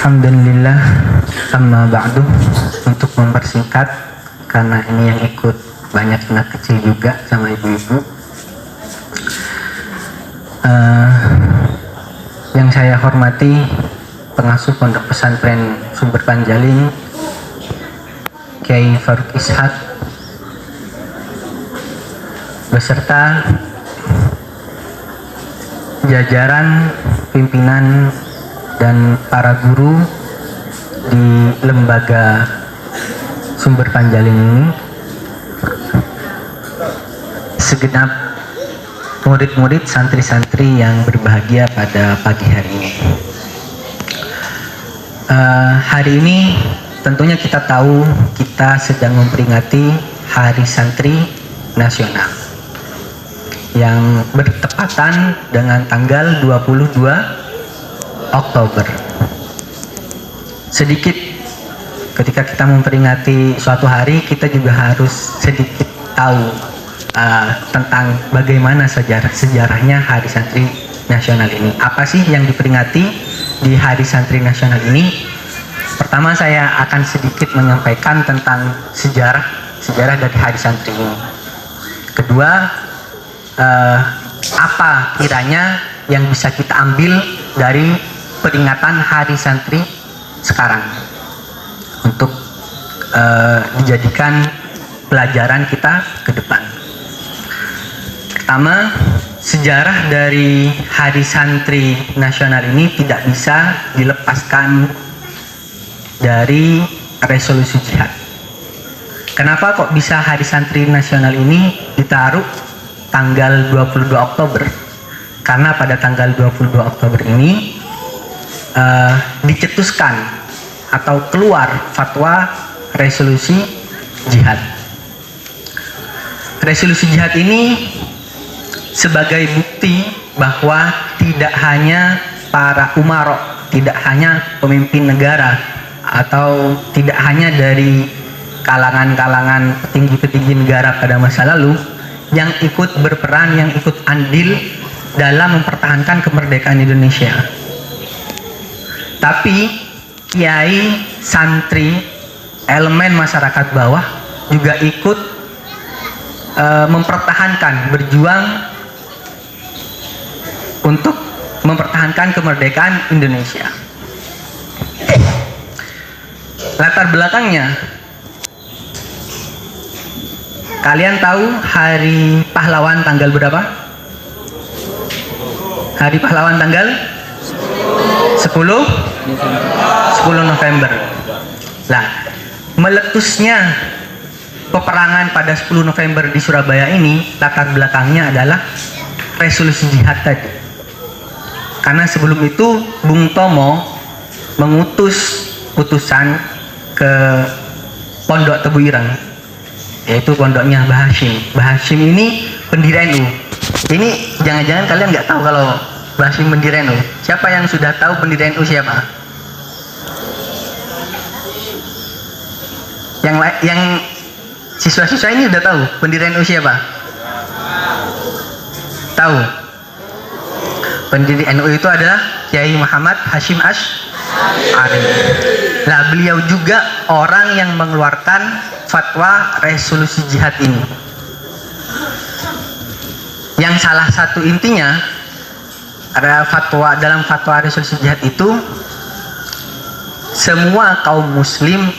Alhamdulillah, amma ba'du. Untuk mempersingkat, karena ini yang ikut banyak anak kecil juga sama ibu-ibu, yang saya hormati pengasuh Pondok Pesantren Sumber Panjaling Kiai Faruk Ishak beserta jajaran pimpinan dan para guru di lembaga Sumber Panjaling ini, segenap murid-murid santri-santri yang berbahagia pada pagi hari ini. Hari ini tentunya kita tahu kita sedang memperingati Hari Santri Nasional yang bertepatan dengan tanggal 22 Oktober. Sedikit ketika kita memperingati suatu hari, kita juga harus sedikit tahu tentang bagaimana sejarahnya Hari Santri Nasional ini. Apa sih yang diperingati di Hari Santri Nasional ini? Pertama, saya akan sedikit menyampaikan tentang sejarah dari Hari Santri ini. Kedua, apa kiranya yang bisa kita ambil dari peringatan Hari Santri sekarang untuk dijadikan pelajaran kita ke depan. Pertama, sejarah dari Hari Santri Nasional ini tidak bisa dilepaskan dari resolusi jihad. Kenapa kok bisa Hari Santri Nasional ini ditaruh tanggal 22 Oktober? Karena pada tanggal 22 Oktober ini dicetuskan atau keluar fatwa resolusi jihad. Resolusi jihad ini sebagai bukti bahwa tidak hanya para umarok, tidak hanya pemimpin negara, atau tidak hanya dari kalangan-kalangan petinggi-petinggi negara pada masa lalu yang ikut berperan, yang ikut andil dalam mempertahankan kemerdekaan Indonesia. Tapi kiai, santri, elemen masyarakat bawah juga ikut mempertahankan, berjuang untuk mempertahankan kemerdekaan Indonesia. Latar belakangnya, kalian tahu Hari Pahlawan tanggal berapa? Hari Pahlawan tanggal 10 November. Nah, meletusnya peperangan pada 10 November di Surabaya ini, latar belakangnya adalah resolusi jihad tadi. Karena sebelum itu Bung Tomo mengutus utusan ke Pondok Tebu Ireng, yaitu pondoknya Mbah Hashim. Mbah Hashim ini pendiri NU. Ini jangan-jangan kalian nggak tahu kalau Mbah Hashim pendiri NU. Siapa yang sudah tahu pendiri NU siapa? Yang siswa-siswa ini udah tahu pendiri NU siapa? Tahu? Pendiri NU itu adalah Kiai Muhammad Hashim Asy'ari. Nah, beliau juga orang yang mengeluarkan fatwa resolusi jihad ini. Yang salah satu intinya ada fatwa, dalam fatwa resolusi jihad itu semua kaum muslim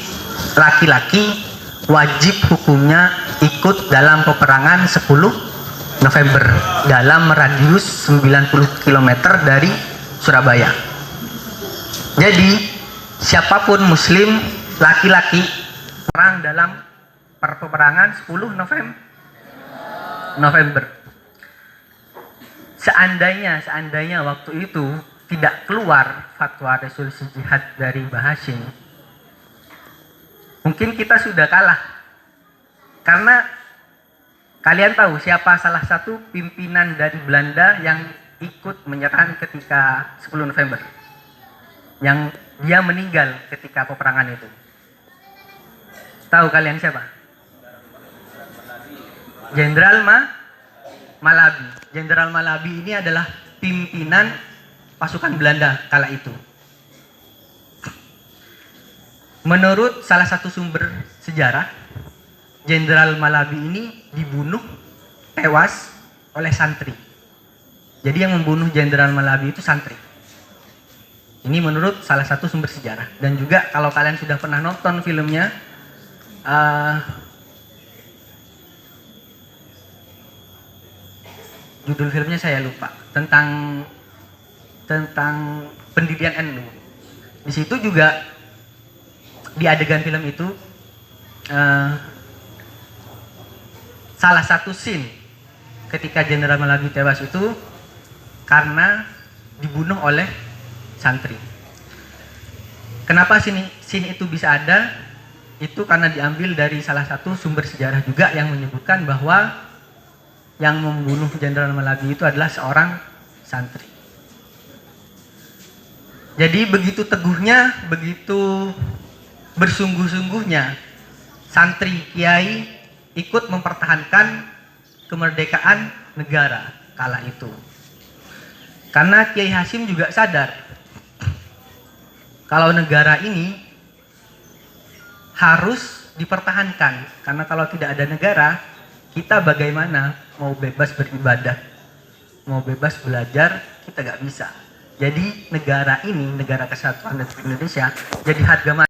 laki-laki wajib hukumnya ikut dalam peperangan 10 November dalam radius 90 km dari Surabaya. Jadi siapapun muslim laki-laki perang dalam peperangan 10 November. Seandainya waktu itu tidak keluar fatwa resolusi jihad dari Mbah Hashim, mungkin kita sudah kalah. Karena kalian tahu siapa salah satu pimpinan dari Belanda yang ikut menyerang ketika 10 November, yang dia meninggal ketika peperangan itu. Tahu kalian siapa? Jenderal Malabi. Jenderal Malabi ini adalah pimpinan pasukan Belanda kala itu. Menurut salah satu sumber sejarah, Jenderal Malabi ini dibunuh tewas oleh santri. Jadi yang membunuh Jenderal Malabi itu santri. Ini menurut salah satu sumber sejarah. Dan juga kalau kalian sudah pernah nonton filmnya, judul filmnya saya lupa, tentang pendirian NU. Di situ juga di adegan film itu salah satu scene ketika Jenderal Malabi tewas itu karena dibunuh oleh santri. Kenapa scene itu bisa ada? Itu karena diambil dari salah satu sumber sejarah juga yang menyebutkan bahwa yang membunuh Jenderal Malabi itu adalah seorang santri. Jadi begitu teguhnya, begitu bersungguh-sungguhnya santri kiai ikut mempertahankan kemerdekaan negara kala itu. Karena Kiai Hasyim juga sadar kalau negara ini harus dipertahankan, karena kalau tidak ada negara, kita bagaimana mau bebas beribadah, mau bebas belajar, kita nggak bisa. Jadi negara ini, negara kesatuan Republik Indonesia, jadi harga mati.